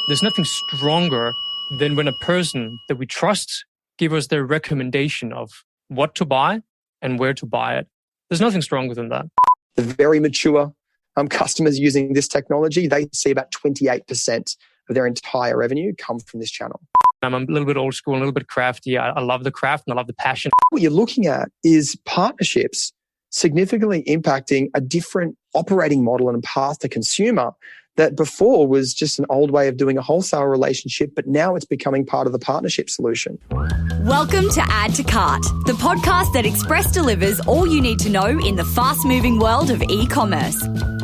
There's nothing stronger than when a person that we trust give us their recommendation of what to buy and where to buy it. There's nothing stronger than that. The very mature customers using this technology, they see about 28% of their entire revenue come from this channel. I'm a little bit old school, a little bit crafty. I love the craft and I love the passion. What you're looking at is partnerships significantly impacting a different operating model and path to consumer that before was just an old way of doing a wholesale relationship, but now it's becoming part of the partnership solution. Welcome to Add to Cart, the podcast that express delivers all you need to know in the fast-moving world of e-commerce.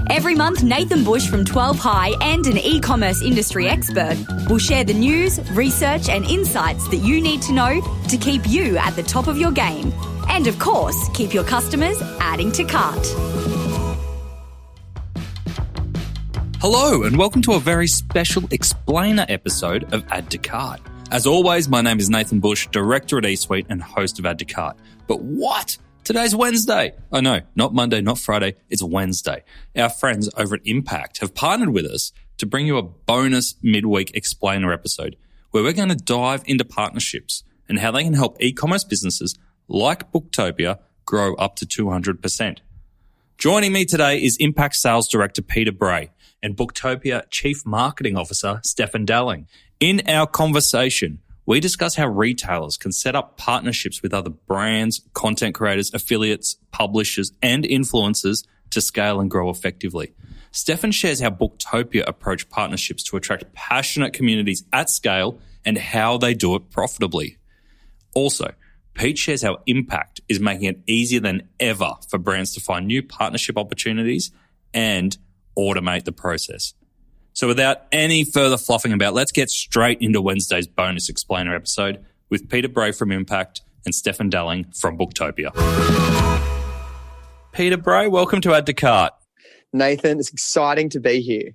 Every month, Nathan Bush from 12 High and an e-commerce industry expert will share the news, research and insights that you need to know to keep you at the top of your game. And of course, keep your customers adding to cart. Hello and welcome to a very special explainer episode of Add to Cart. As always, my name is Nathan Bush, Director at eSuite and host of Add to Cart. But what? Today's Wednesday. Oh no, not Monday, not Friday, it's Wednesday. Our friends over at Impact have partnered with us to bring you a bonus midweek explainer episode where we're going to dive into partnerships and how they can help e-commerce businesses like Booktopia grow up to 200%. Joining me today is Impact Sales Director Peter Bray and Booktopia Chief Marketing Officer Steffen. In our conversation, we discuss how retailers can set up partnerships with other brands, content creators, affiliates, publishers, and influencers to scale and grow effectively. Steffen shares how Booktopia approach partnerships to attract passionate communities at scale and how they do it profitably. Also, Pete shares how Impact is making it easier than ever for brands to find new partnership opportunities and automate the process. So without any further fluffing about, let's get straight into Wednesday's bonus explainer episode with Peter Bray from Impact and Steffen from Booktopia. Peter Bray, welcome to Add to Cart. Nathan, it's exciting to be here.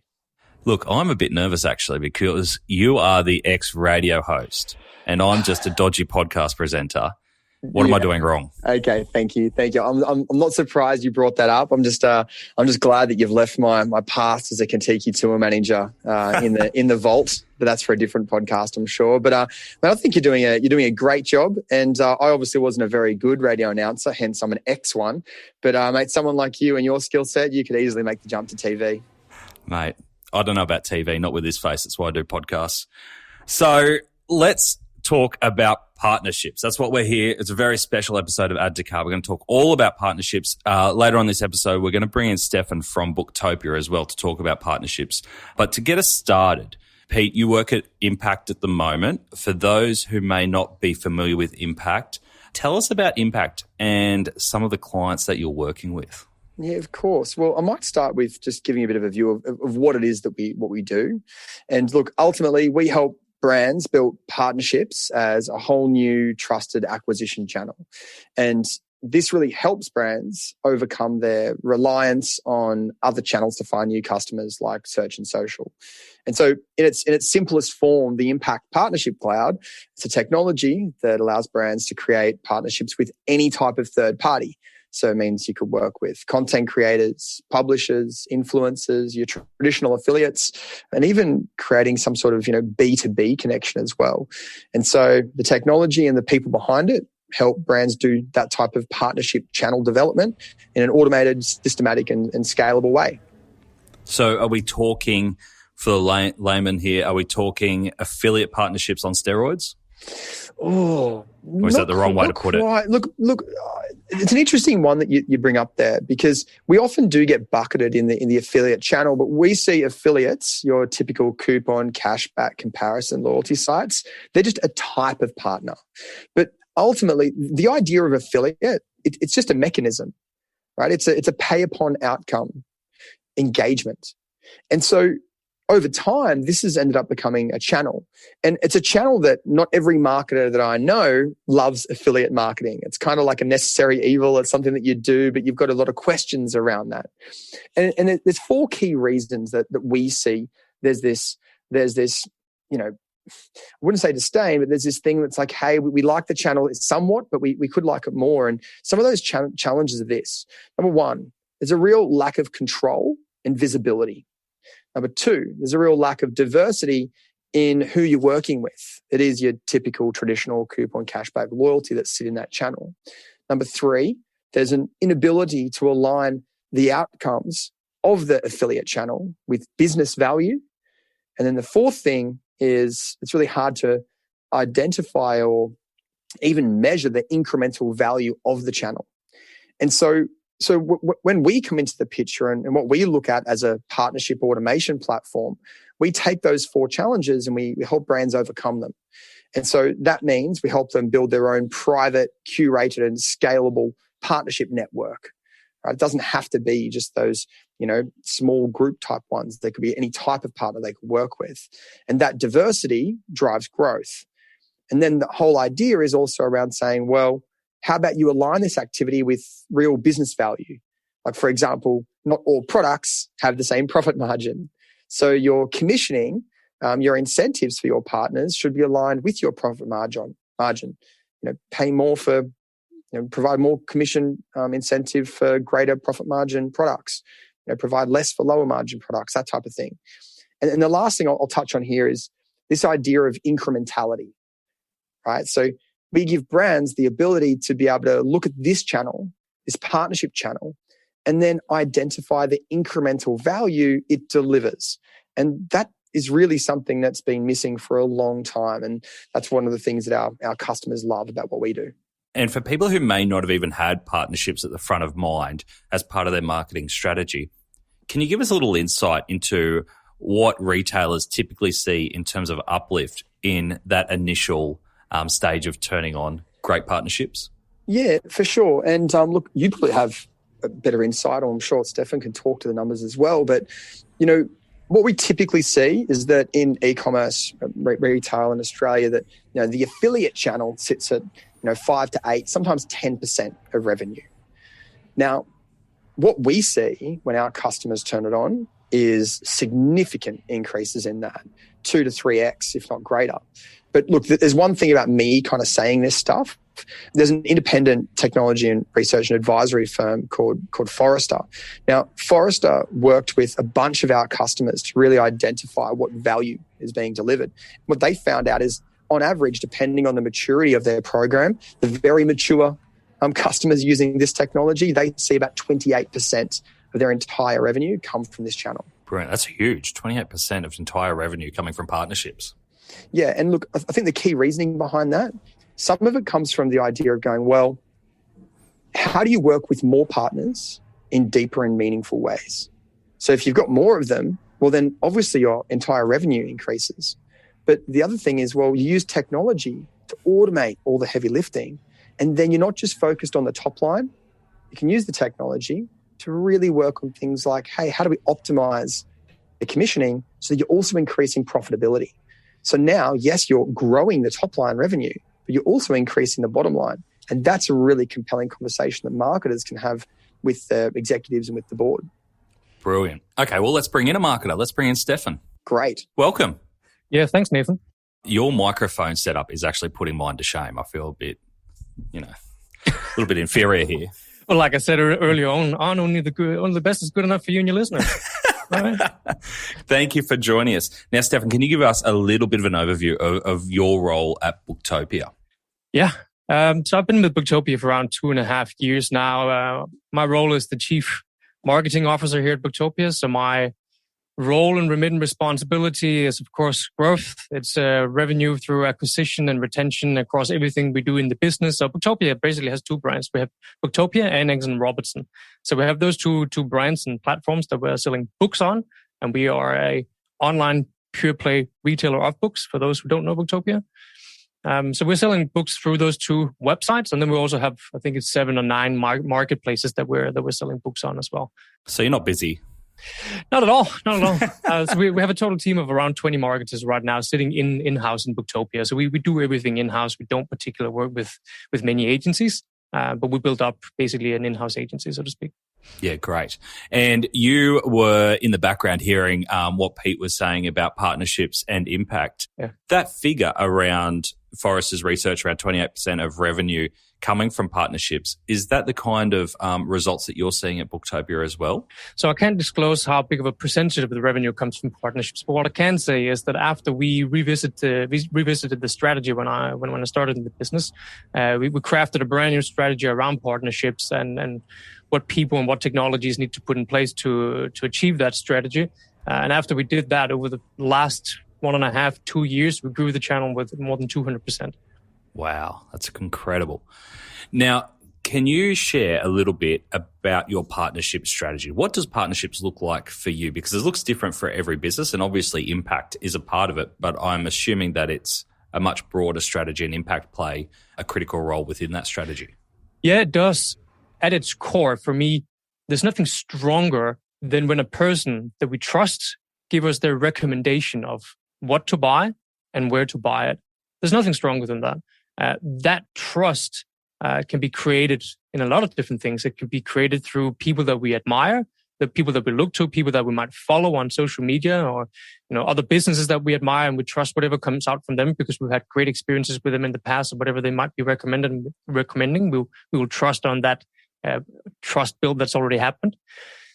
Look, I'm a bit nervous actually because you are the ex-radio host and I'm just a dodgy podcast presenter. What am I doing wrong? Okay, thank you. I'm not surprised you brought that up. I'm just glad that you've left my past as a Kentucky tour manager in the vault. But that's for a different podcast, I'm sure. But I think you're doing a great job. And I obviously wasn't a very good radio announcer, hence I'm an X1. But mate, someone like you and your skill set, you could easily make the jump to TV. Mate, I don't know about TV, not with this face. That's why I do podcasts. So let's talk about partnerships. That's what we're here. It's a very special episode of Add to Cart. We're going to talk all about partnerships. Later on this episode, we're going to bring in Steffen from Booktopia as well to talk about partnerships. But to get us started, Pete, you work at Impact at the moment. For those who may not be familiar with Impact, tell us about Impact and some of the clients that you're working with. Yeah, of course. Well, I might start with just giving you a bit of a view of what it is that we do. And look, ultimately, we help brands build partnerships as a whole new trusted acquisition channel. And this really helps brands overcome their reliance on other channels to find new customers like search and social. And so in its simplest form, the Impact Partnership Cloud, it's a technology that allows brands to create partnerships with any type of third party. So it means you could work with content creators, publishers, influencers, your traditional affiliates, and even creating some sort of, B2B connection as well. And so the technology and the people behind it help brands do that type of partnership channel development in an automated, systematic, and scalable way. So are we talking, for the layman here, are we talking affiliate partnerships on steroids? Oh, or is that the wrong way to put it? Look, it's an interesting one that you bring up there because we often do get bucketed in the affiliate channel, but we see affiliates, your typical coupon, cashback, comparison, loyalty sites, they're just a type of partner. But ultimately, the idea of affiliate, it's just a mechanism, right? It's a pay upon outcome engagement. And so over time, this has ended up becoming a channel. And it's a channel that not every marketer that I know loves affiliate marketing. It's kind of like a necessary evil. It's something that you do, but you've got a lot of questions around that. And there's four key reasons that we see. There's this, I wouldn't say disdain, but there's this thing that's like, hey, we like the channel somewhat, but we could like it more. And some of those challenges are this. Number one, there's a real lack of control and visibility. Number two, there's a real lack of diversity in who you're working with. It is your typical traditional coupon cashback loyalty that sit in that channel. Number 3, there's an inability to align the outcomes of the affiliate channel with business value. And then the 4th thing is it's really hard to identify or even measure the incremental value of the channel. And so when we come into the picture and what we look at as a partnership automation platform, we take those 4 challenges and we help brands overcome them. And so that means we help them build their own private, curated, and scalable partnership network. Right? It doesn't have to be just those, small group type ones. There could be any type of partner they could work with. And that diversity drives growth. And then the whole idea is also around saying, well, how about you align this activity with real business value? Like, for example, not all products have the same profit margin. So your commissioning, your incentives for your partners should be aligned with your profit margin. Pay more for, provide more commission incentive for greater profit margin products. Provide less for lower margin products, that type of thing. And the last thing I'll touch on here is this idea of incrementality, right? So we give brands the ability to be able to look at this channel, this partnership channel, and then identify the incremental value it delivers. And that is really something that's been missing for a long time. And that's one of the things that our customers love about what we do. And for people who may not have even had partnerships at the front of mind as part of their marketing strategy, can you give us a little insight into what retailers typically see in terms of uplift in that initial stage of turning on great partnerships? Yeah, for sure. And look, you probably have a better insight, or I'm sure Steffen can talk to the numbers as well. But, what we typically see is that in e-commerce retail in Australia, that the affiliate channel sits at 5 to 8, sometimes 10% of revenue. Now, what we see when our customers turn it on is significant increases in that, 2 to 3x, if not greater. But look, there's one thing about me kind of saying this stuff. There's an independent technology and research and advisory firm called Forrester. Now, Forrester worked with a bunch of our customers to really identify what value is being delivered. What they found out is, on average, depending on the maturity of their program, the very mature customers using this technology, they see about 28% of their entire revenue come from this channel. Brilliant. That's huge. 28% of entire revenue coming from partnerships. Yeah. And look, I think the key reasoning behind that, some of it comes from the idea of going, well, how do you work with more partners in deeper and meaningful ways? So if you've got more of them, well, then obviously your entire revenue increases. But the other thing is, well, you use technology to automate all the heavy lifting. And then you're not just focused on the top line. You can use the technology to really work on things like, hey, how do we optimize the commissioning so that you're also increasing profitability? So now, yes, you're growing the top line revenue, but you're also increasing the bottom line. And that's a really compelling conversation that marketers can have with the executives and with the board. Brilliant. Okay, well, let's bring in a marketer. Let's bring in Steffen. Great. Welcome. Yeah, thanks, Nathan. Your microphone setup is actually putting mine to shame. I feel a bit, a little bit inferior here. Well, like I said earlier on, only the best is good enough for you and your listeners. Right? Thank you for joining us. Now, Steffen, can you give us a little bit of an overview of your role at Booktopia? Yeah. So I've been with Booktopia for around 2.5 years now. My role is the Chief Marketing Officer here at Booktopia. So my role and remit and responsibility is, of course, growth. It's revenue through acquisition and retention across everything we do in the business. So Booktopia basically has 2 brands. We have Booktopia and Eggs & Robertson. So we have those two brands and platforms that we're selling books on. And we are a online pure play retailer of books, for those who don't know Booktopia. So we're selling books through those 2 websites. And then we also have, I think it's 7 or 9 marketplaces that we're selling books on as well. So you're not busy? Not at all. So we have a total team of around 20 marketers right now sitting in-house in Booktopia. So we do everything in-house. We don't particularly work with many agencies, but we built up basically an in-house agency, so to speak. Yeah, great. And you were in the background hearing what Pete was saying about partnerships and impact. Yeah. That figure around Forrester's research, around 28% of revenue coming from partnerships. Is that the kind of results that you're seeing at Booktopia as well? So I can't disclose how big of a percentage of the revenue comes from partnerships, but what I can say is that after we revisited the strategy when I started in the business, we crafted a brand new strategy around partnerships and what people and what technologies need to put in place to achieve that strategy. And after we did that, over the last 1.5, 2 years, we grew the channel with more than 200%. Wow, that's incredible. Now, can you share a little bit about your partnership strategy? What does partnerships look like for you? Because it looks different for every business, and obviously impact is a part of it, but I'm assuming that it's a much broader strategy and impact play a critical role within that strategy. Yeah, it does. At its core, for me, there's nothing stronger than when a person that we trust give us their recommendation of what to buy and where to buy it. There's nothing stronger than that. That trust can be created in a lot of different things. It can be created through people that we admire, the people that we look to, people that we might follow on social media, or other businesses that we admire, and we trust whatever comes out from them because we've had great experiences with them in the past, or whatever they might be recommending. We will trust on that trust build that's already happened.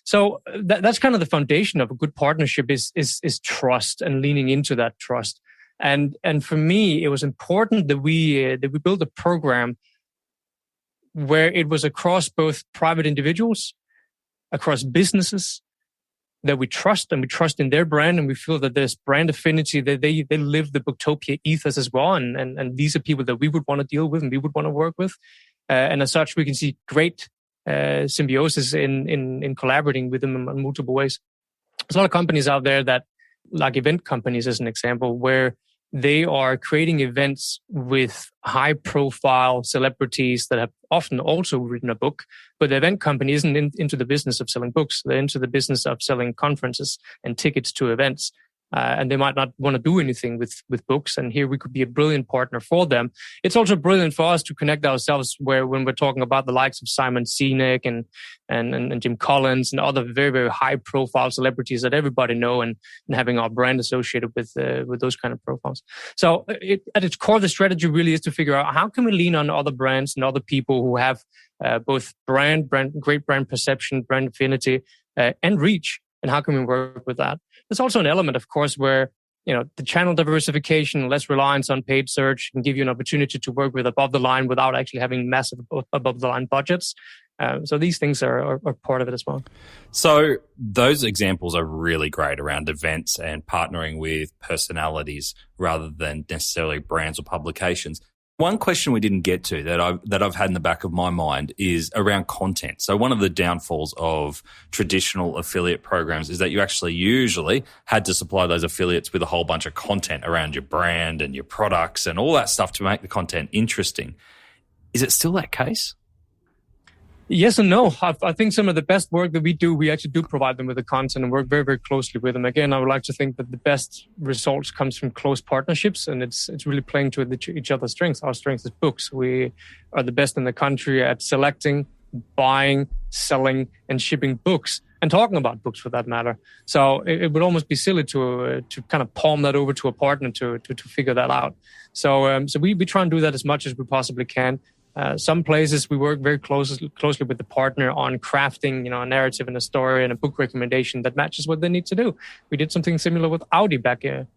So that's kind of the foundation of a good partnership is trust and leaning into that trust. And for me, it was important that we build a program where it was across both private individuals, across businesses that we trust, and we trust in their brand, and we feel that there's brand affinity, that they live the Booktopia ethos as well, and these are people that we would want to deal with and we would want to work with. And as such, we can see great symbiosis in collaborating with them in multiple ways. There's a lot of companies out there that, like event companies as an example, where they are creating events with high-profile celebrities that have often also written a book, but the event company isn't into the business of selling books. They're into the business of selling conferences and tickets to events. And they might not want to do anything with books. And here we could be a brilliant partner for them. It's also brilliant for us to connect ourselves when we're talking about the likes of Simon Sinek and Jim Collins and other very, very high profile celebrities that everybody know, and having our brand associated with those kind of profiles. So at its core, the strategy really is to figure out how can we lean on other brands and other people who have both great brand perception, brand affinity, and reach. And how can we work with that? There's also an element, of course, where the channel diversification, less reliance on paid search, can give you an opportunity to work with above the line without actually having massive above the line budgets. So these things are part of it as well. So those examples are really great around events and partnering with personalities rather than necessarily brands or publications. One question we didn't get to that I've had in the back of my mind is around content. So one of the downfalls of traditional affiliate programs is that you actually usually had to supply those affiliates with a whole bunch of content around your brand and your products and all that stuff to make the content interesting. Is it still that case? Yes and no. I think some of the best work that we actually do provide them with the content and work very, very closely with them. Again, I would like to think that the best results comes from close partnerships, and it's really playing to each other's strengths. Our strength is books. We are the best in the country at selecting, buying, selling, and shipping books, and talking about books for that matter. So it would almost be silly to kind of palm that over to a partner to figure that out. So we try and do that as much as we possibly can. Some places we work very closely with the partner on crafting, a narrative and a story and a book recommendation that matches what they need to do. We did something similar with Audi back a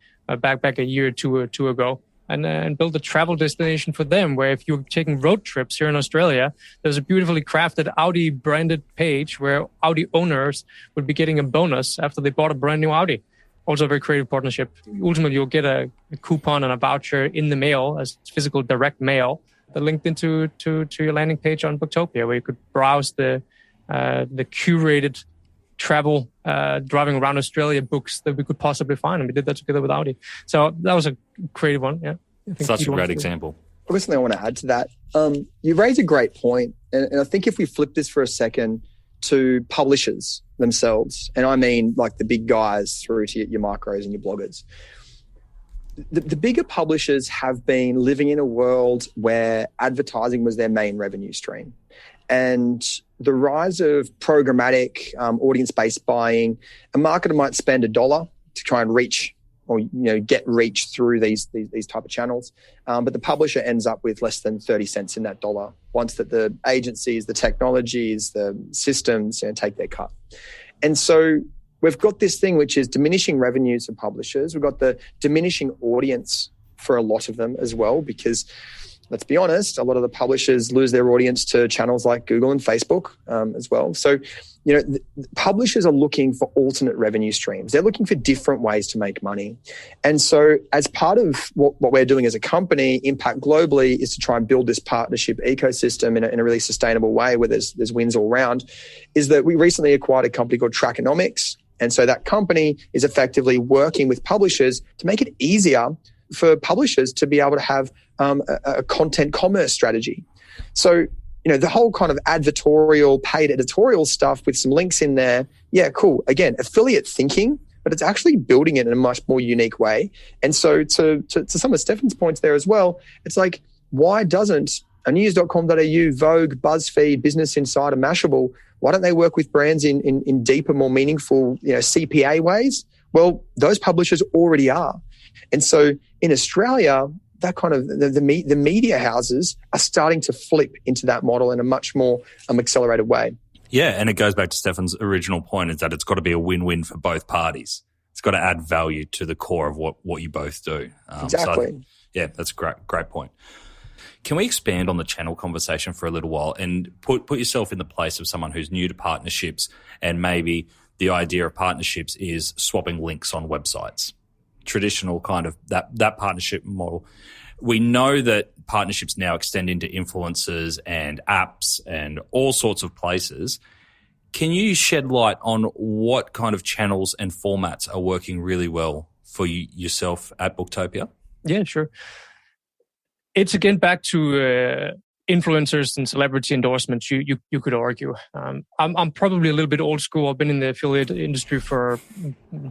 year or two ago, and built a travel destination for them. Where if you're taking road trips here in Australia, there's a beautifully crafted Audi branded page where Audi owners would be getting a bonus after they bought a brand new Audi. Also a very creative partnership. Ultimately, you'll get a coupon and a voucher in the mail as physical direct mail. They're linked into your landing page on Booktopia, where you could browse the curated travel driving around Australia books that we could possibly find, and we did that together with Audi. So that was a creative one. Yeah, such a great example. I've got something I want to add to that. You raise a great point, and I think if we flip this for a second to publishers themselves, and I mean like the big guys through to your micros and your bloggers. The bigger publishers have been living in a world where advertising was their main revenue stream. And the rise of programmatic audience-based buying, a marketer might spend $1 to try and reach or get reach through these type of channels. But the publisher ends up with less than 30 cents in that dollar once that the agencies, the technologies, the systems take their cut. And so we've got this thing which is diminishing revenues for publishers. We've got the diminishing audience for a lot of them as well, because let's be honest, a lot of the publishers lose their audience to channels like Google and Facebook as well. So, publishers are looking for alternate revenue streams. They're looking for different ways to make money. And so as part of what we're doing as a company, Impact Globally, is to try and build this partnership ecosystem in a really sustainable way where there's wins all around, is that we recently acquired a company called Trackonomics. And so that company is effectively working with publishers to make it easier for publishers to be able to have a content commerce strategy. So, the whole kind of advertorial, paid editorial stuff with some links in there, yeah, cool. Again, affiliate thinking, but it's actually building it in a much more unique way. And so to some of Steffen's points there as well, it's like, why doesn't a news.com.au, Vogue, BuzzFeed, Business Insider, Mashable, why don't they work with brands in deeper, more meaningful, CPA ways? Well, those publishers already are. And so in Australia, that kind of the media houses are starting to flip into that model in a much more accelerated way. Yeah, and it goes back to Steffen's original point, is that it's got to be a win-win for both parties. It's got to add value to the core of what you both do. Exactly. So, yeah, that's a great point. Can we expand on the channel conversation for a little while and put yourself in the place of someone who's new to partnerships, and maybe the idea of partnerships is swapping links on websites? Traditional kind of that partnership model. We know that partnerships now extend into influencers and apps and all sorts of places. Can you shed light on what kind of channels and formats are working really well for yourself at Booktopia? Yeah, sure. It's again back to influencers and celebrity endorsements. You could argue. I'm probably a little bit old school. I've been in the affiliate industry for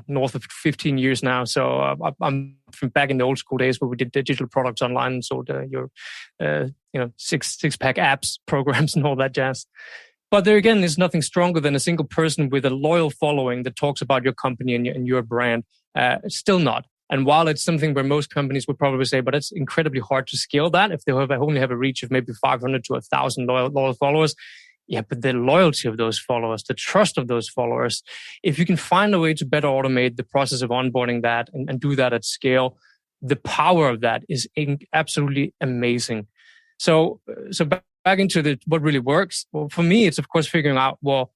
north of 15 years now. So I'm from back in the old school days where we did digital products online and sold your six-pack apps, programs, and all that jazz. But there again, there's nothing stronger than a single person with a loyal following that talks about your company and your brand. Still not. And while it's something where most companies would probably say, but it's incredibly hard to scale that if they only have a reach of maybe 500 to 1,000 loyal followers. Yeah, but the loyalty of those followers, the trust of those followers, if you can find a way to better automate the process of onboarding that and do that at scale, the power of that is absolutely amazing. So back into what really works. Well, for me, it's of course figuring out, well,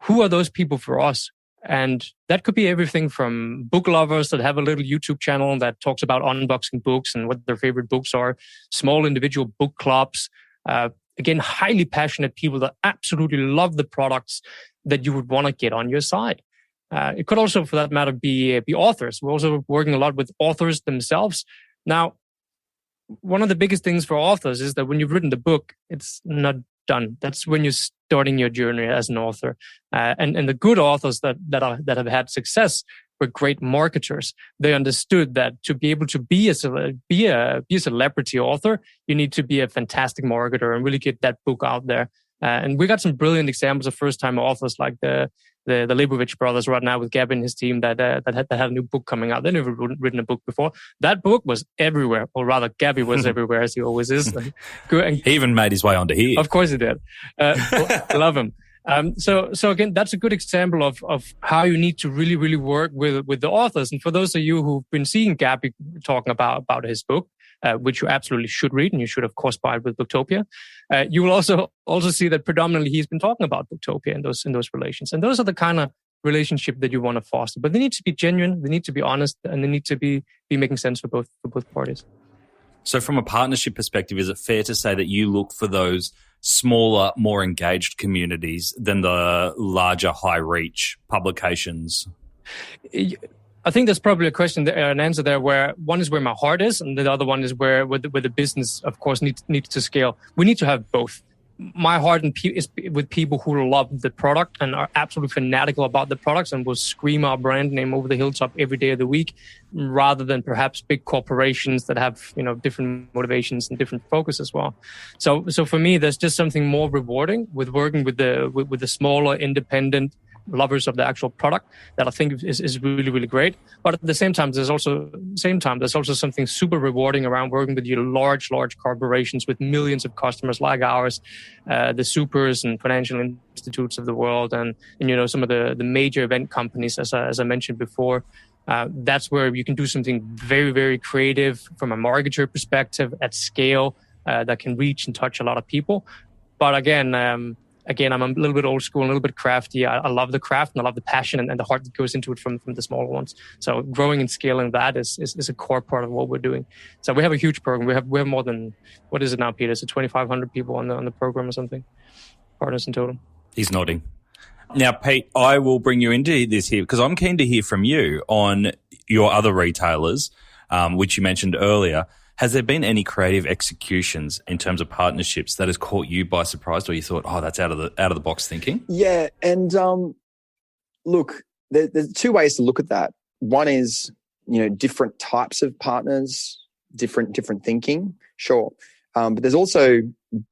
who are those people for us? And that could be everything from book lovers that have a little YouTube channel that talks about unboxing books and what their favorite books are, small individual book clubs, again, highly passionate people that absolutely love the products that you would want to get on your side. It could also, for that matter, be authors. We're also working a lot with authors themselves. Now, one of the biggest things for authors is that when you've written the book, it's not done. That's when you're starting your journey as an author. And the good authors that have had success were great marketers. They understood that to be able to be a celebrity author, you need to be a fantastic marketer and really get that book out there. And we got some brilliant examples of first-time authors like the Leibovich brothers right now with Gabby and his team that had a new book coming out. They never written a book before. That book was everywhere, or rather, Gabby was everywhere, as he always is. He even made his way onto here. Of course he did. Love him. So again, that's a good example of how you need to really, really work with the authors. And for those of you who've been seeing Gabby talking about his book, which you absolutely should read, and you should, of course, buy it with Booktopia. You will also see that predominantly he's been talking about Booktopia in those relations. And those are the kind of relationship that you want to foster. But they need to be genuine, they need to be honest, and they need to be making sense for both parties. So from a partnership perspective, is it fair to say that you look for those smaller, more engaged communities than the larger, high-reach publications? I think there's probably a question there, an answer there, where one is where my heart is, and the other one is where the business, of course, needs to scale. We need to have both. My heart is with people who love the product and are absolutely fanatical about the products and will scream our brand name over the hilltop every day of the week, rather than perhaps big corporations that have different motivations and different focus as well. So for me, there's just something more rewarding with working with the smaller, independent, lovers of the actual product that I think is really, really great. But at the same time, there's also something super rewarding around working with your large corporations with millions of customers like ours, the supers and financial institutes of the world, and some of the major event companies, as I mentioned before. That's where you can do something very, very creative from a marketer perspective at scale that can reach and touch a lot of people. But again, I'm a little bit old school, a little bit crafty. I love the craft and I love the passion and the heart that goes into it from the smaller ones. So growing and scaling that is a core part of what we're doing. So we have a huge program. We have more than, what is it now, Peter? So 2,500 people on the program or something, partners in total. He's nodding. Now, Pete, I will bring you into this here because I'm keen to hear from you on your other retailers, which you mentioned earlier. Has there been any creative executions in terms of partnerships that has caught you by surprise, or you thought, oh, that's out of the box thinking? Yeah, and look, there's two ways to look at that. One is, different types of partners, different thinking, sure. But there's also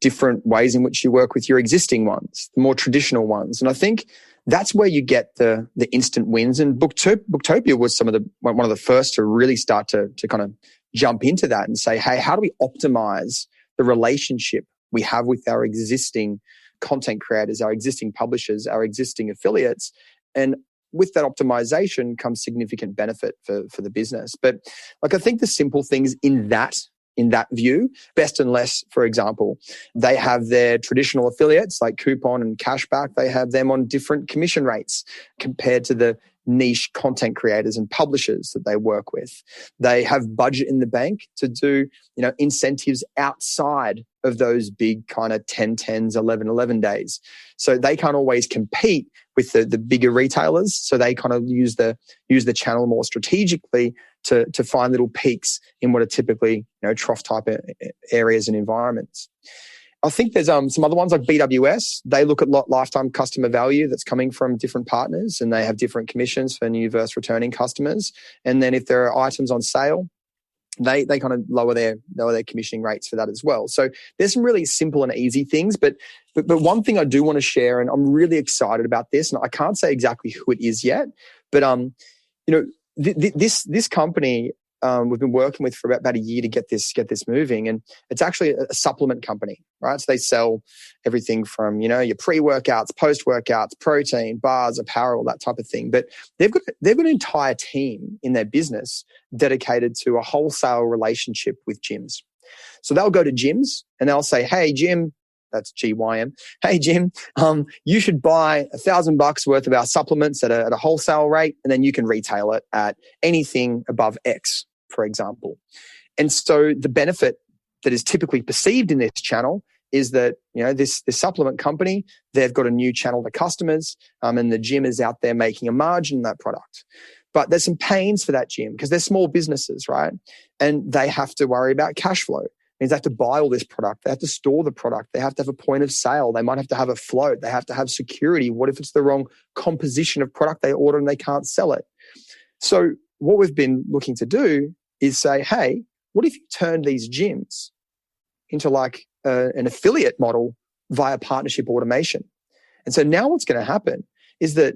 different ways in which you work with your existing ones, the more traditional ones. And I think that's where you get the instant wins. And Booktopia was one of the first to really start to kind of jump into that and say, hey, how do we optimize the relationship we have with our existing content creators, our existing publishers, our existing affiliates? And with that optimization comes significant benefit for the business. But I think the simple things in that view, Best and Less, for example, they have their traditional affiliates like coupon and cashback. They have them on different commission rates compared to the niche content creators and publishers that they work with. They have budget in the bank to do, incentives outside of those big kind of 10/10s, 11/11 days. So they can't always compete with the bigger retailers. So they kind of use the channel more strategically to find little peaks in what are typically, trough type areas and environments. I think there's some other ones like BWS. They look at lifetime customer value that's coming from different partners, and they have different commissions for new versus returning customers. And then if there are items on sale, they kind of lower their commissioning rates for that as well. So there's some really simple and easy things. But one thing I do want to share, and I'm really excited about this, and I can't say exactly who it is yet, but this company we've been working with for about a year to get this moving, and it's actually a supplement company, right? So they sell everything from your pre-workouts, post-workouts, protein, bars, apparel, that type of thing. But they've got an entire team in their business dedicated to a wholesale relationship with gyms. So they'll go to gyms and they'll say, "Hey, Jim." That's GYM. "Hey, Jim, you should buy $1,000 worth of our supplements at a wholesale rate, and then you can retail it at anything above X, for example." And so the benefit that is typically perceived in this channel is that, this supplement company, they've got a new channel to customers, and the gym is out there making a margin on that product. But there's some pains for that gym because they're small businesses, right? And they have to worry about cash flow. Means they have to buy all this product. They have to store the product. They have to have a point of sale. They might have to have a float. They have to have security. What if it's the wrong composition of product they order and they can't sell it? So what we've been looking to do is say, hey, what if you turn these gyms into like an affiliate model via partnership automation? And so now what's going to happen is that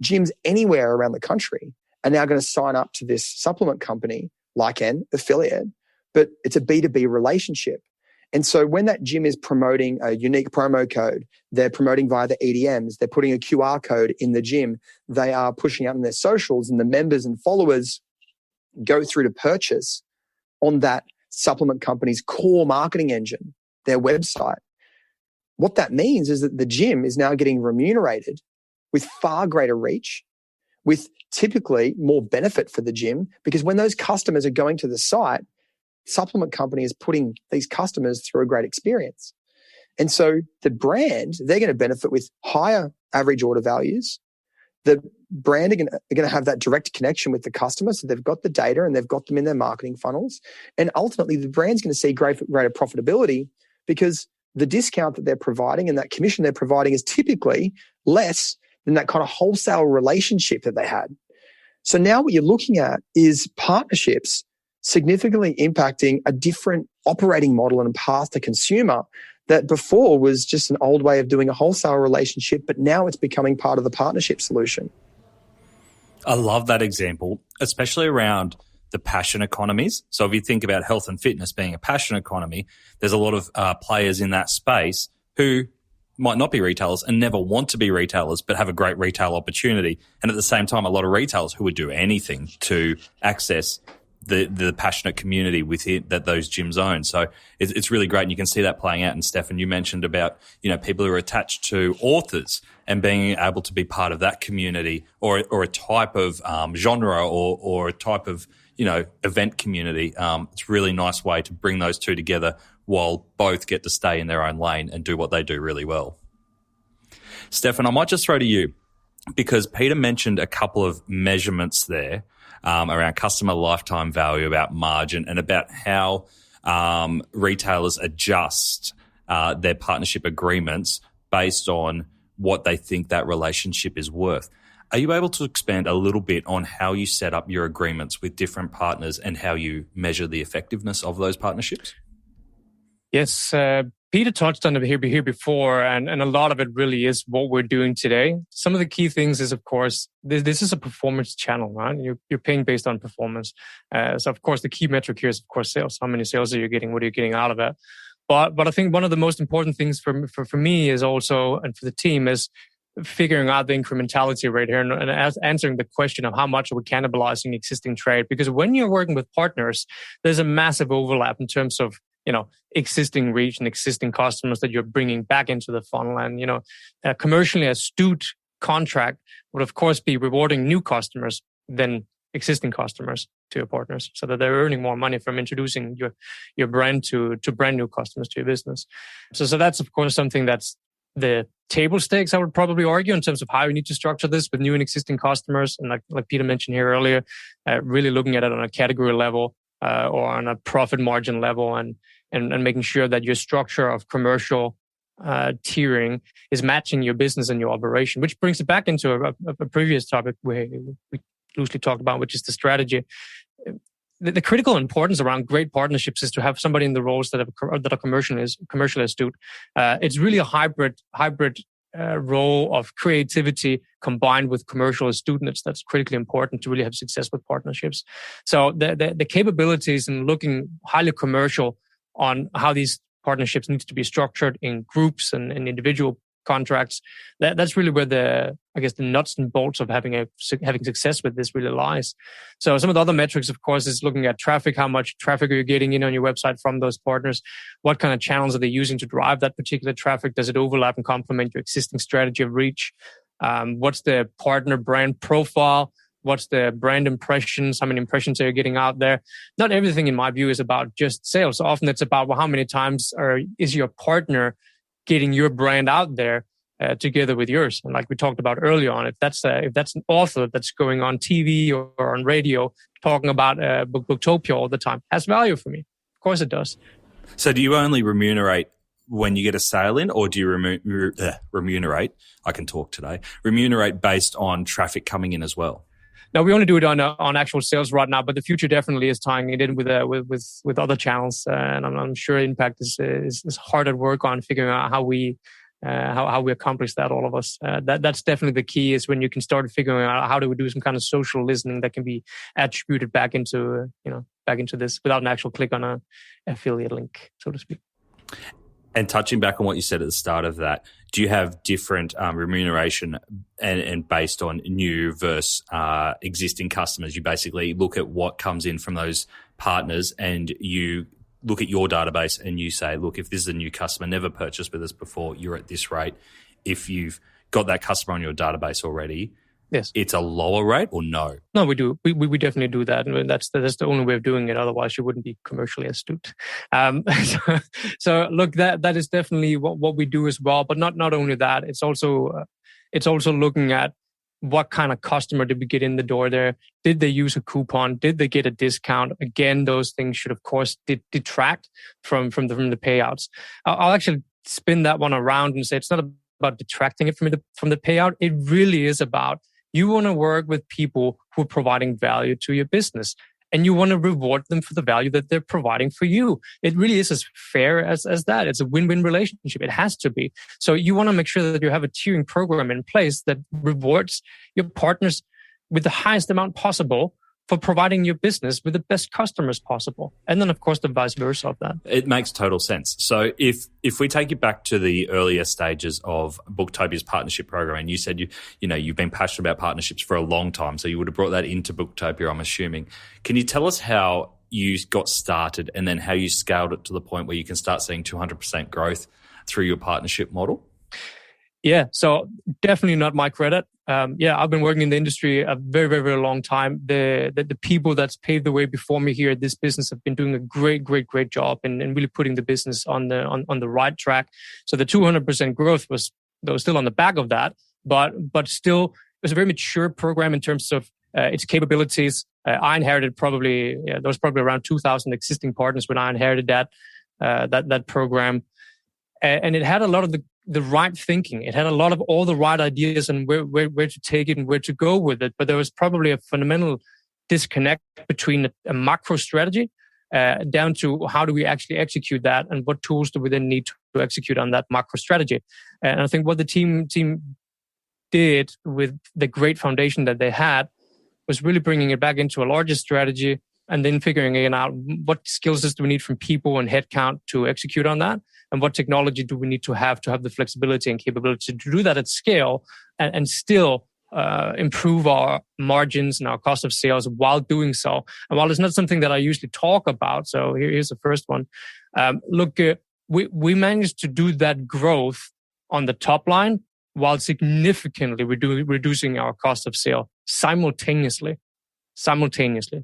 gyms anywhere around the country are now going to sign up to this supplement company like an affiliate, but it's a B2B relationship. And so when that gym is promoting a unique promo code, they're promoting via the EDMs, they're putting a QR code in the gym, they are pushing out in their socials, and the members and followers go through to purchase on that supplement company's core marketing engine, their website. What that means is that the gym is now getting remunerated with far greater reach, with typically more benefit for the gym, because when those customers are going to the site, supplement company is putting these customers through a great experience. And so the brand, they're going to benefit with higher average order values. The brand are going to have that direct connection with the customer. So they've got the data and they've got them in their marketing funnels. And ultimately the brand's going to see greater profitability because the discount that they're providing and that commission they're providing is typically less than that kind of wholesale relationship that they had. So now what you're looking at is partnerships significantly impacting a different operating model and path to consumer that before was just an old way of doing a wholesale relationship, but now it's becoming part of the partnership solution. I love that example, especially around the passion economies. So if you think about health and fitness being a passion economy, there's a lot of players in that space who might not be retailers and never want to be retailers, but have a great retail opportunity. And at the same time, a lot of retailers who would do anything to access the passionate community within that those gyms own. So it's really great. And you can see that playing out. And Steffen, you mentioned about, people who are attached to authors and being able to be part of that community or a type of genre or a type of, event community. It's a really nice way to bring those two together while both get to stay in their own lane and do what they do really well. Steffen, I might just throw to you because Peter mentioned a couple of measurements there around customer lifetime value, about margin, and about how retailers adjust their partnership agreements based on what they think that relationship is worth. Are you able to expand a little bit on how you set up your agreements with different partners and how you measure the effectiveness of those partnerships? Yes, Peter touched on it here before, and a lot of it really is what we're doing today. Some of the key things is, of course, this is a performance channel, right? You're paying based on performance. So, of course, the key metric here is, of course, sales. How many sales are you getting? What are you getting out of it? But I think one of the most important things for me is also, and for the team, is figuring out the incrementality rate here and answering the question of how much are we cannibalizing existing trade. Because when you're working with partners, there's a massive overlap in terms of existing reach and existing customers that you're bringing back into the funnel. And, a commercially astute contract would, of course, be rewarding new customers than existing customers to your partners so that they're earning more money from introducing your brand to brand new customers to your business. So that's, of course, something that's the table stakes, I would probably argue, in terms of how you need to structure this with new and existing customers. And like Peter mentioned here earlier, really looking at it on a category level or on a profit margin level and making sure that your structure of commercial tiering is matching your business and your operation, which brings it back into a previous topic we loosely talked about, which is the strategy. The critical importance around great partnerships is to have somebody in the roles that are commercially astute. It's really a hybrid role of creativity combined with commercial astuteness that's critically important to really have success with partnerships. So the capabilities in looking highly commercial on how these partnerships need to be structured in groups and individual contracts, that's really where the nuts and bolts of having success with this really lies. So some of the other metrics, of course, is looking at traffic. How much traffic are you getting in on your website from those partners? What kind of channels are they using to drive that particular traffic? Does it overlap and complement your existing strategy of reach? What's the partner brand profile? What's the brand impressions? How many impressions are you getting out there? Not everything, in my view, is about just sales. So often it's about, how many times is your partner getting your brand out there together with yours. And like we talked about earlier on, if that's an author that's going on TV or on radio talking about Booktopia all the time, has value for me. Of course it does. So do you only remunerate when you get a sale in, or do you remunerate? I can talk today. Remunerate based on traffic coming in as well? No, we only do it on actual sales right now, but the future definitely is tying it in with other channels, and I'm sure Impact is hard at work on figuring out how we accomplish that. All of us. That's definitely the key. Is when you can start figuring out how do we do some kind of social listening that can be attributed back into this without an actual click on a affiliate link, so to speak. And touching back on what you said at the start of that, do you have different remuneration and based on new versus existing customers? You basically look at what comes in from those partners and you look at your database and you say, look, if this is a new customer, never purchased with us before, you're at this rate. If you've got that customer on your database already, yes, it's a lower rate or no? No, we do. We definitely do that, and that's the only way of doing it. Otherwise, you wouldn't be commercially astute. So look, that is definitely what we do as well. But not only that, it's also looking at what kind of customer did we get in the door there? Did they use a coupon? Did they get a discount? Again, those things should, of course, detract from the payouts. I'll actually spin that one around and say it's not about detracting it from the payout. It really is about, you want to work with people who are providing value to your business. and you want to reward them for the value that they're providing for you. It really is as fair as that. It's a win-win relationship. It has to be. So you want to make sure that you have a tiering program in place that rewards your partners with the highest amount possible for providing your business with the best customers possible. And then, of course, the vice versa of that. It makes total sense. So if we take it back to the earlier stages of Booktopia's partnership program, and you said you've been passionate about partnerships for a long time, so you would have brought that into Booktopia, I'm assuming. Can you tell us how you got started and then how you scaled it to the point where you can start seeing 200% growth through your partnership model? Yeah, so definitely not my credit. I've been working in the industry a very, very, very long time. The people that's paved the way before me here at this business have been doing a great, great, great job and really putting the business on the right track. So the 200% growth was still on the back of that, but still it was a very mature program in terms of its capabilities. I inherited there was probably around 2,000 existing partners when I inherited that program, and it had a lot of the right thinking. It had a lot of all the right ideas and where to take it and where to go with it. But there was probably a fundamental disconnect between a macro strategy down to how do we actually execute that and what tools do we then need to execute on that macro strategy. And I think what the team did with the great foundation that they had was really bringing it back into a larger strategy and then figuring out what skills do we need from people and headcount to execute on that, and what technology do we need to have the flexibility and capability to do that at scale and still improve our margins and our cost of sales while doing so. And while it's not something that I usually talk about, so here's the first one. We managed to do that growth on the top line while significantly reducing our cost of sale simultaneously,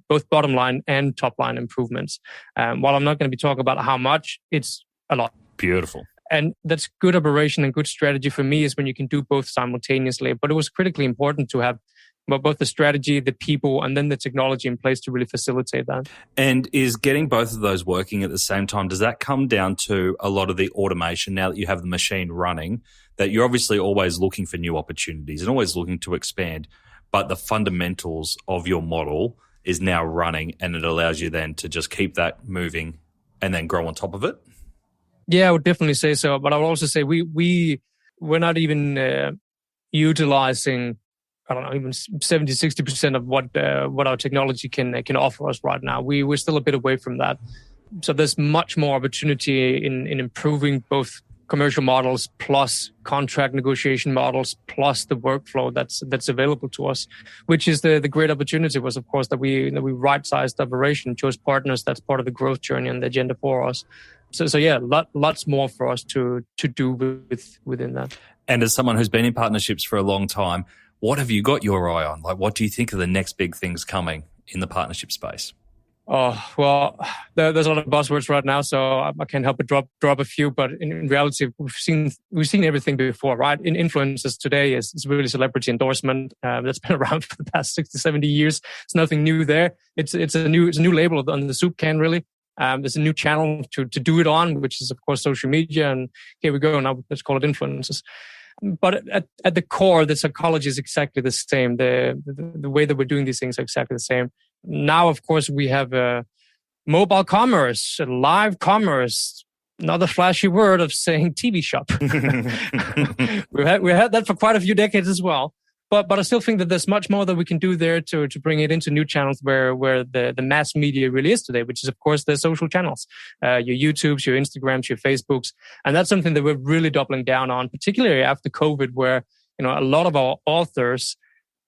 both bottom line and top line improvements. While I'm not going to be talking about how much, it's a lot. Beautiful. And that's good operation and good strategy for me is when you can do both simultaneously. But it was critically important to have both the strategy, the people, and then the technology in place to really facilitate that. And is getting both of those working at the same time, does that come down to a lot of the automation now that you have the machine running, that you're obviously always looking for new opportunities and always looking to expand, but the fundamentals of your model is now running and it allows you then to just keep that moving and then grow on top of it? Yeah, I would definitely say so. But I would also say we're not even utilizing, I don't know, even 70, 60% of what our technology can offer us right now. We're still a bit away from that. So there's much more opportunity in improving both commercial models plus contract negotiation models plus the workflow that's available to us, which is the great opportunity was, of course, that we right-sized operation, chose partners. That's part of the growth journey and the agenda for us. So yeah, lots more for us to do within that. And as someone who's been in partnerships for a long time, what have you got your eye on? Like, what do you think are the next big things coming in the partnership space? Oh, well, there's a lot of buzzwords right now, so I can't help but drop a few. But in reality, we've seen everything before, right? In influencers today is really celebrity endorsement. That's been around for the past 60, 70 years. It's nothing new there. It's a new label on the soup can, really. There's a new channel to do it on, which is, of course, social media. And here we go. Now let's call it influencers. But at the core, the psychology is exactly the same. The way that we're doing these things are exactly the same. Now, of course, we have mobile commerce, live commerce, another flashy word of saying TV shop. we had that for quite a few decades as well. But I still think that there's much more that we can do there to bring it into new channels where the mass media really is today, which is, of course, the social channels, your YouTubes, your Instagrams, your Facebooks. And that's something that we're really doubling down on, particularly after COVID, where, a lot of our authors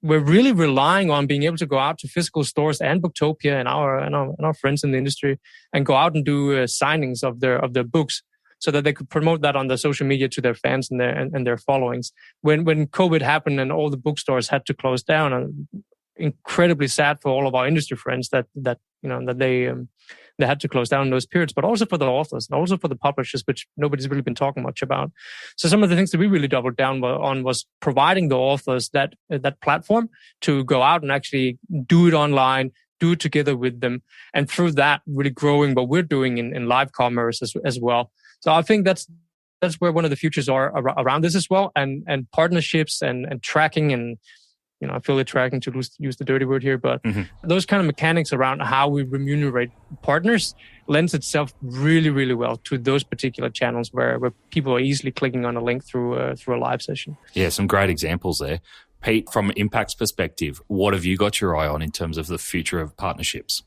were really relying on being able to go out to physical stores and Booktopia and our friends in the industry and go out and do signings of their books, so that they could promote that on their social media to their fans and their followings. When COVID happened and all the bookstores had to close down, and incredibly sad for all of our industry friends that they had to close down in those periods, but also for the authors and also for the publishers, which nobody's really been talking much about. So some of the things that we really doubled down on was providing the authors that platform to go out and actually do it online, do it together with them, and through that really growing what we're doing in live commerce as well. So I think that's where one of the futures are around this as well, and partnerships and tracking and affiliate tracking, to use the dirty word here, but those kind of mechanics around how we remunerate partners lends itself really, really well to those particular channels where people are easily clicking on a link through a live session. Yeah, some great examples there. Pete, from Impact's perspective, what have you got your eye on in terms of the future of partnerships?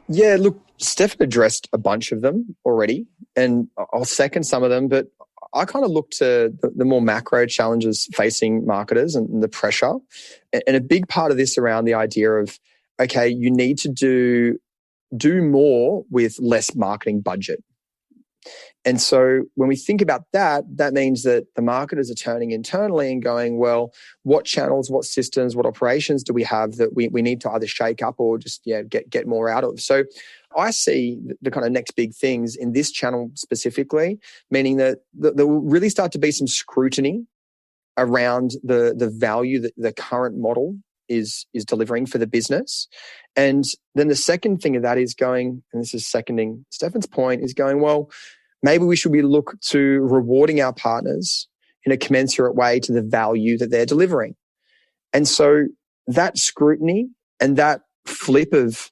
Yeah, look, Steffen addressed a bunch of them already, and I'll second some of them, but I kind of look to the more macro challenges facing marketers and the pressure. And a big part of this around the idea of, okay, you need to do more with less marketing budget. And so when we think about that, that means that the marketers are turning internally and going, well, what channels, what systems, what operations do we have that we need to either shake up or just get more out of? So I see the kind of next big things in this channel specifically, meaning that there will really start to be some scrutiny around the value that the current model is delivering for the business. And then the second thing of that is going, and this is seconding Steffen's point, is going, well, maybe we should look to rewarding our partners in a commensurate way to the value that they're delivering. And so that scrutiny and that flip of,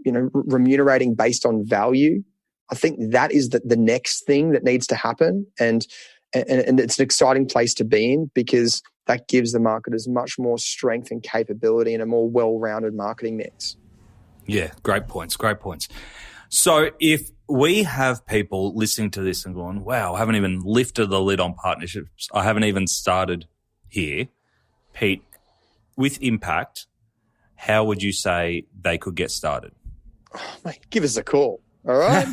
remunerating based on value, I think that is the next thing that needs to happen. And it's an exciting place to be in, because that gives the marketers much more strength and capability and a more well-rounded marketing mix. Yeah, great points. So if we have people listening to this and going, wow, I haven't even lifted the lid on partnerships, I haven't even started here. Pete, with Impact, how would you say they could get started? Oh, mate, give us a call. All right.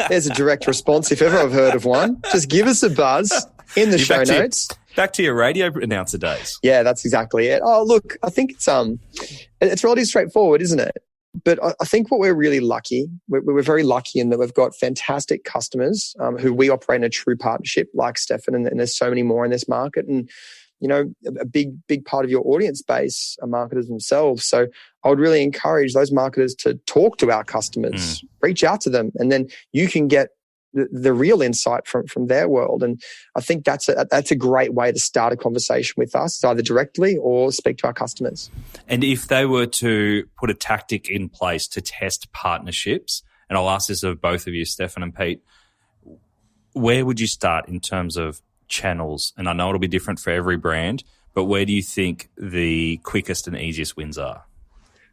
There's a direct response if ever I've heard of one. Just give us a buzz in the show notes. Back to your radio announcer days. Yeah, that's exactly it. Oh, look, I think it's relatively straightforward, isn't it? But I think what we're really lucky, we're very lucky in that we've got fantastic customers who we operate in a true partnership like Steffen, and there's so many more in this market. And, a big part of your audience base are marketers themselves. So I would really encourage those marketers to talk to our customers, reach out to them, and then you can get the real insight from their world. And I think that's a great way to start a conversation with us, either directly or speak to our customers. And if they were to put a tactic in place to test partnerships, and I'll ask this of both of you, Steffen and Pete, where would you start in terms of channels? And I know it'll be different for every brand, but where do you think the quickest and easiest wins are?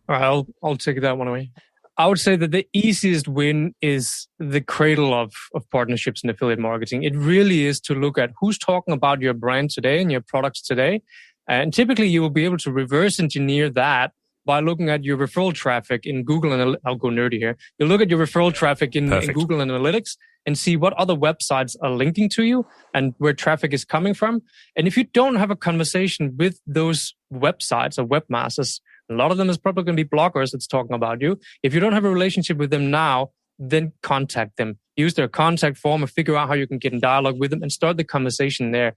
All right, I'll take that one away. I would say that the easiest win is the cradle of partnerships and affiliate marketing. It really is to look at who's talking about your brand today and your products today. And typically you will be able to reverse engineer that by looking at your referral traffic in Google, and I'll go nerdy here. You look at your referral traffic in Google Analytics and see what other websites are linking to you and where traffic is coming from. And if you don't have a conversation with those websites or webmasters, a lot of them is probably going to be bloggers that's talking about you. If you don't have a relationship with them now, then contact them. Use their contact form and figure out how you can get in dialogue with them and start the conversation there.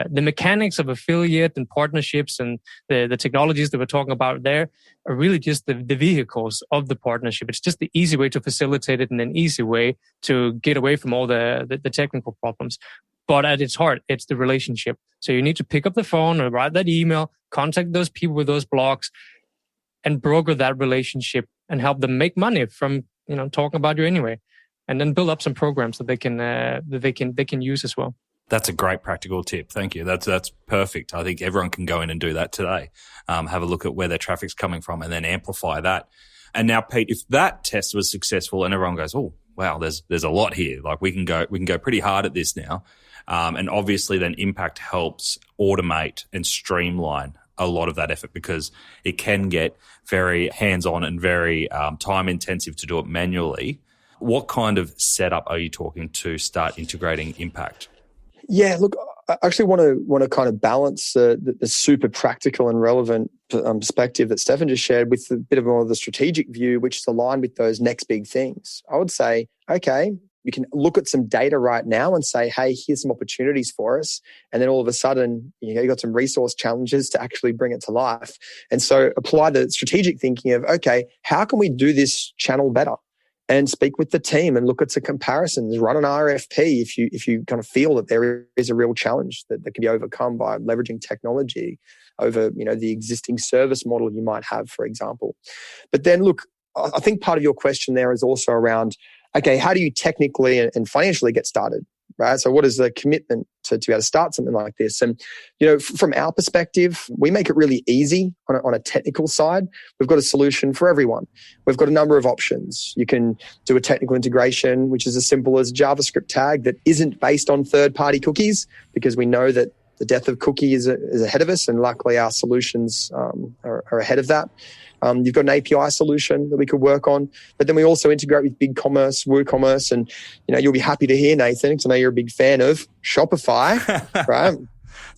The mechanics of affiliate and partnerships and the technologies that we're talking about there are really just the vehicles of the partnership. It's just the easy way to facilitate it and an easy way to get away from all the technical problems. But at its heart, it's the relationship. So you need to pick up the phone or write that email, contact those people with those blogs, and broker that relationship and help them make money from talking about you anyway, and then build up some programs that they can use as well. That's a great practical tip. Thank you. That's perfect. I think everyone can go in and do that today. Have a look at where their traffic's coming from and then amplify that. And now, Pete, if that test was successful and everyone goes, oh wow, there's a lot here. Like we can go pretty hard at this now. And obviously then Impact helps automate and streamline a lot of that effort, because it can get very hands-on and very time-intensive to do it manually. What kind of setup are you talking to start integrating Impact? Yeah, look, I actually want to kind of balance the super practical and relevant perspective that Steffen just shared with a bit of more of the strategic view, which is aligned with those next big things. I would say, okay, you can look at some data right now and say, hey, here's some opportunities for us. And then all of a sudden, you got some resource challenges to actually bring it to life. And so apply the strategic thinking of, okay, how can we do this channel better? And speak with the team and look at some comparisons, run an RFP if you kind of feel that there is a real challenge that can be overcome by leveraging technology. over, the existing service model you might have, for example. But then look, I think part of your question there is also around, okay, how do you technically and financially get started, right? So what is the commitment to be able to start something like this? And, from our perspective, we make it really easy on a technical side. We've got a solution for everyone. We've got a number of options. You can do a technical integration, which is as simple as a JavaScript tag that isn't based on third-party cookies, because we know that the death of cookie is ahead of us, and luckily our solutions are ahead of that. You've got an API solution that we could work on, but then we also integrate with BigCommerce, WooCommerce, and you'll be happy to hear, Nathan, because I know you're a big fan of Shopify, right?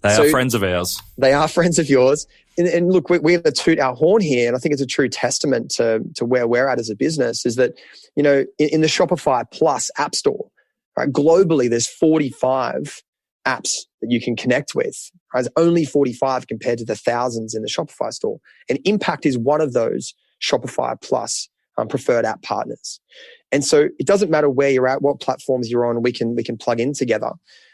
They are friends of ours. They are friends of yours. And look, we have to toot our horn here, and I think it's a true testament to where we're at as a business, is that, in the Shopify Plus App Store, right, globally, there's 45 apps that you can connect with. Right? There's only 45 compared to the thousands in the Shopify store. And Impact is one of those Shopify Plus preferred app partners. And so it doesn't matter where you're at, what platforms you're on, we can plug in together.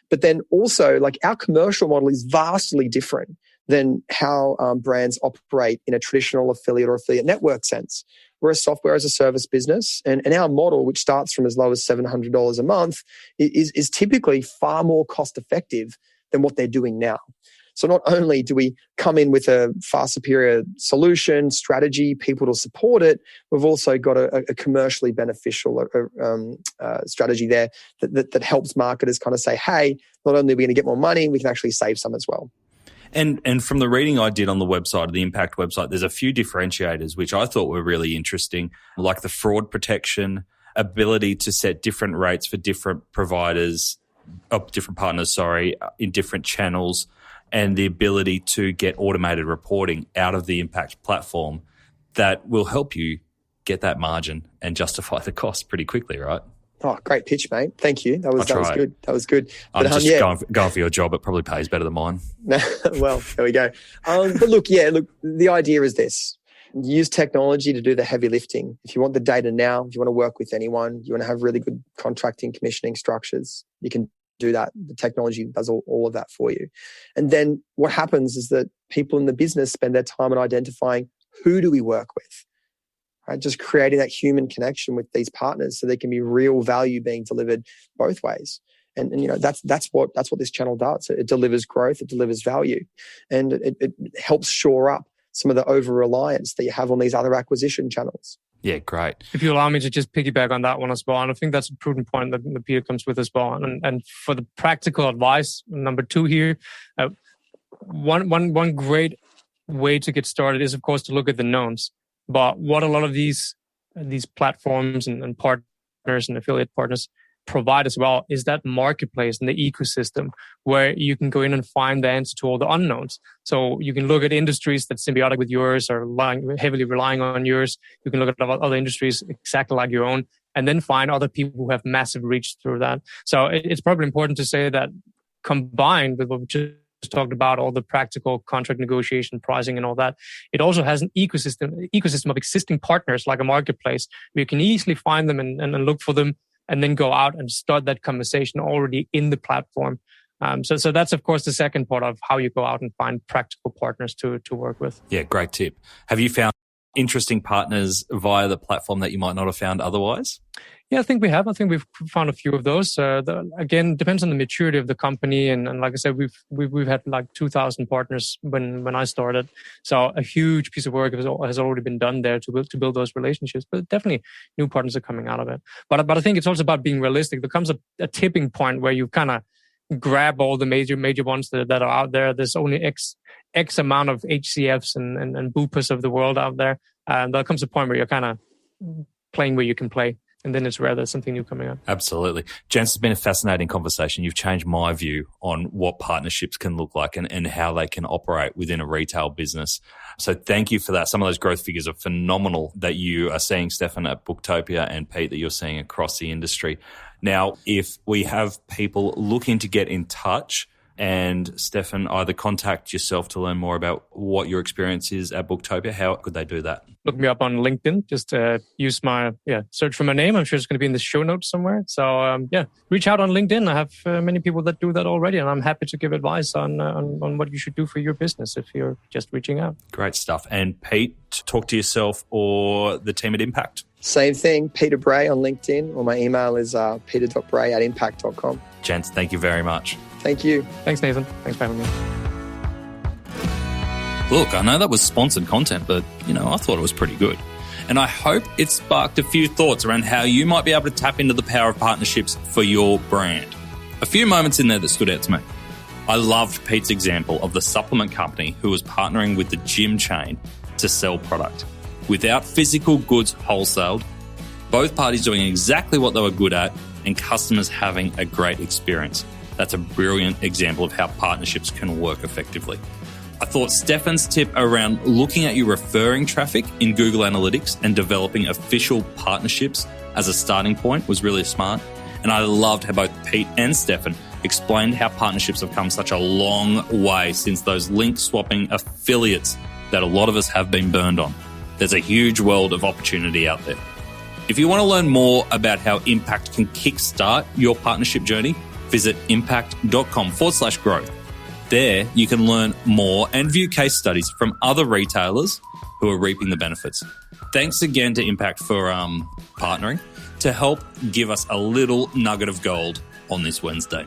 But then also, like, our commercial model is vastly different than how brands operate in a traditional affiliate or affiliate network sense. We're a software as a service business, and our model, which starts from as low as $700 a month, is typically far more cost effective than what they're doing now. So not only do we come in with a far superior solution, strategy, people to support it, we've also got a commercially beneficial strategy there that helps marketers kind of say, hey, not only are we going to get more money, we can actually save some as well. And from the reading I did on the website, the Impact website, there's a few differentiators which I thought were really interesting, like the fraud protection, ability to set different rates for different providers, different partners, in different channels, and the ability to get automated reporting out of the Impact platform that will help you get that margin and justify the cost pretty quickly, right? Oh, great pitch, mate. Thank you. That was good. That was good. I'm just going for your job. It probably pays better than mine. Well, there we go. But look, the idea is this. Use technology to do the heavy lifting. If you want the data now, if you want to work with anyone, you want to have really good contracting, commissioning structures, you can do that. The technology does all of that for you. And then what happens is that people in the business spend their time on identifying, who do we work with? Right? Just creating that human connection with these partners so there can be real value being delivered both ways. And that's what this channel does. It delivers growth, it delivers value, and it helps shore up some of the over-reliance that you have on these other acquisition channels. Yeah, great. If you allow me to just piggyback on that one as well, and I think that's a prudent point that Peter comes with as well. And for the practical advice, number 2 here, one great way to get started is, of course, to look at the knowns. But what a lot of these platforms and partners and affiliate partners provide as well is that marketplace and the ecosystem where you can go in and find the answer to all the unknowns. So you can look at industries that's symbiotic with yours or heavily relying on yours. You can look at other industries exactly like your own, and then find other people who have massive reach through that. So it's probably important to say that combined with what we just talked about, all the practical contract negotiation, pricing and all that, it also has an ecosystem of existing partners like a marketplace where you can easily find them and look for them and then go out and start that conversation already in the platform. So that's, of course, the second part of how you go out and find practical partners to work with. Yeah, great tip. Have you found interesting partners via the platform that you might not have found otherwise? Yeah, I think we have. I think we've found a few of those. Again, depends on the maturity of the company, and like I said, we've had like 2,000 partners when I started. So a huge piece of work has already been done there to build those relationships. But definitely, new partners are coming out of it. But I think it's also about being realistic. There comes a tipping point where you kind of grab all the major ones that are out there. There's only X amount of HCFs and Boopers of the world out there. And there comes a point where you're kind of playing where you can play. And then it's rare there's something new coming up. Absolutely. Gents, it's been a fascinating conversation. You've changed my view on what partnerships can look like and how they can operate within a retail business. So thank you for that. Some of those growth figures are phenomenal that you are seeing, Steffen, at Booktopia, and Pete, that you're seeing across the industry. Now, if we have people looking to get in touch and Steffen either contact yourself to learn more about what your experience is at Booktopia, how could they do that? Look me up on LinkedIn. Just use my, search for my name. I'm sure it's going to be in the show notes somewhere. So, reach out on LinkedIn. I have many people that do that already, and I'm happy to give advice on what you should do for your business if you're just reaching out. Great stuff. And Pete, talk to yourself or the team at Impact. Same thing, Peter Bray on LinkedIn, or my email is peter.bray@impact.com. Gents, thank you very much. Thank you. Thanks, Nathan. Thanks for having me. Look, I know that was sponsored content, but, I thought it was pretty good. And I hope it sparked a few thoughts around how you might be able to tap into the power of partnerships for your brand. A few moments in there that stood out to me. I loved Pete's example of the supplement company who was partnering with the gym chain to sell product. Without physical goods wholesaled, both parties doing exactly what they were good at and customers having a great experience. That's a brilliant example of how partnerships can work effectively. I thought Steffen's tip around looking at your referring traffic in Google Analytics and developing official partnerships as a starting point was really smart. And I loved how both Pete and Steffen explained how partnerships have come such a long way since those link swapping affiliates that a lot of us have been burned on. There's a huge world of opportunity out there. If you want to learn more about how Impact can kickstart your partnership journey, visit impact.com/growth. There, you can learn more and view case studies from other retailers who are reaping the benefits. Thanks again to Impact for partnering to help give us a little nugget of gold on this Wednesday.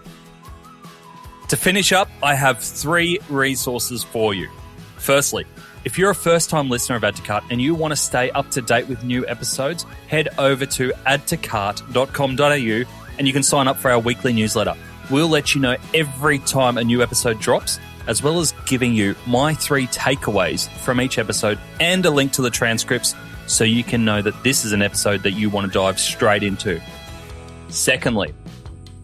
To finish up, I have 3 resources for you. Firstly, if you're a first-time listener of Add to Cart and you want to stay up to date with new episodes, head over to addtocart.com.au and you can sign up for our weekly newsletter. We'll let you know every time a new episode drops, as well as giving you my 3 takeaways from each episode and a link to the transcripts so you can know that this is an episode that you want to dive straight into. Secondly,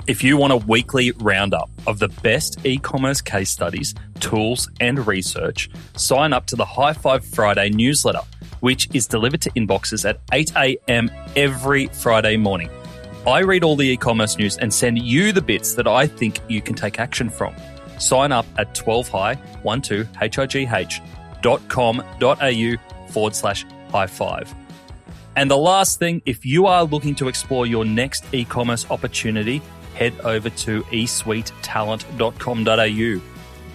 if you want a weekly roundup of the best e-commerce case studies, tools, and research, sign up to the High Five Friday newsletter, which is delivered to inboxes at 8 a.m. every Friday morning. I read all the e-commerce news and send you the bits that I think you can take action from. Sign up at 12high.com.au/high5. And the last thing, if you are looking to explore your next e-commerce opportunity, head over to esuitetalent.com.au.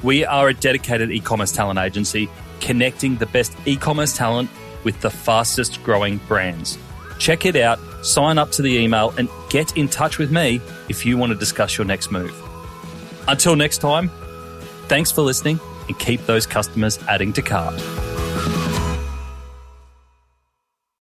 We are a dedicated e-commerce talent agency connecting the best e-commerce talent with the fastest growing brands. Check it out, sign up to the email, and get in touch with me if you want to discuss your next move. Until next time, thanks for listening and keep those customers adding to cart.